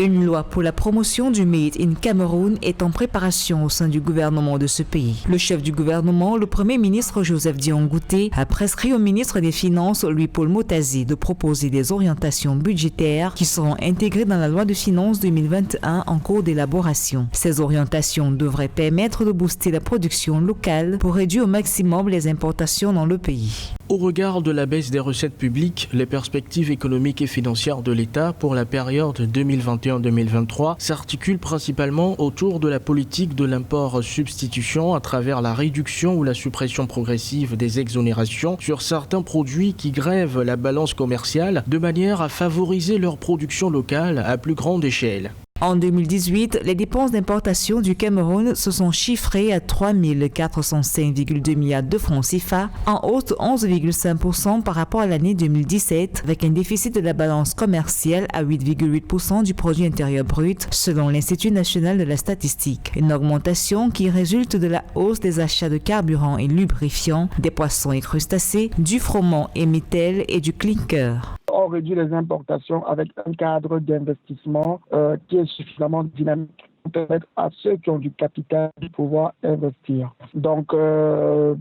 Une loi pour la promotion du Made in Cameroun est en préparation au sein du gouvernement de ce pays. Le chef du gouvernement, le Premier ministre Joseph Dion Ngouté, a prescrit au ministre des Finances, Louis-Paul Motazi, de proposer des orientations budgétaires qui seront intégrées dans la loi de finances 2021 en cours d'élaboration. Ces orientations devraient permettre de booster la production locale pour réduire au maximum les importations dans le pays. Au regard de la baisse des recettes publiques, les perspectives économiques et financières de l'État pour la période 2021-2023 s'articulent principalement autour de la politique de l'import-substitution à travers la réduction ou la suppression progressive des exonérations sur certains produits qui grèvent la balance commerciale de manière à favoriser leur production locale à plus grande échelle. En 2018, les dépenses d'importation du Cameroun se sont chiffrées à 3 405,2 milliards de francs CFA, en hausse de 11,5% par rapport à l'année 2017, avec un déficit de la balance commerciale à 8,8% du produit intérieur brut, selon l'Institut national de la statistique. Une augmentation qui résulte de la hausse des achats de carburant et lubrifiants, des poissons et crustacés, du froment et métal et du clinker. On réduit les importations avec un cadre d'investissement qui est suffisamment dynamique pour permettre à ceux qui ont du capital de pouvoir investir. Donc,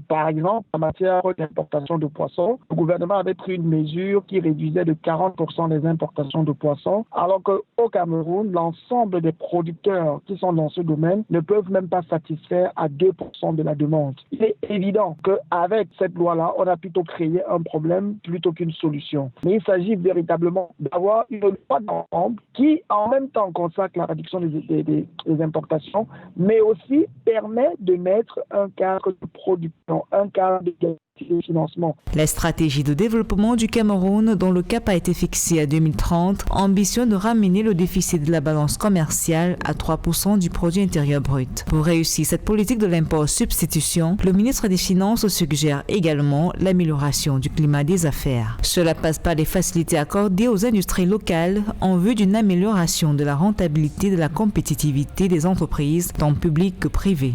par exemple, en matière d'importation de poissons, le gouvernement avait pris une mesure qui réduisait de 40% les importations de poissons, alors qu'au Cameroun, l'ensemble des producteurs qui sont dans ce domaine ne peuvent même pas satisfaire à 2% de la demande. Il est évident qu'avec cette loi-là, on a plutôt créé un problème plutôt qu'une solution. Mais il s'agit véritablement d'avoir une loi d'ensemble qui, en même temps, consacre la réduction des importations, mais aussi permet de mettre un cadre de production, un cadre de financement. La stratégie de développement du Cameroun, dont le cap a été fixé à 2030, ambitionne de ramener le déficit de la balance commerciale à 3% du produit intérieur brut. Pour réussir cette politique de l'import-substitution, le ministre des Finances suggère également l'amélioration du climat des affaires. Cela passe par les facilités accordées aux industries locales en vue d'une amélioration de la rentabilité et de la compétitivité des entreprises, tant publiques que privées.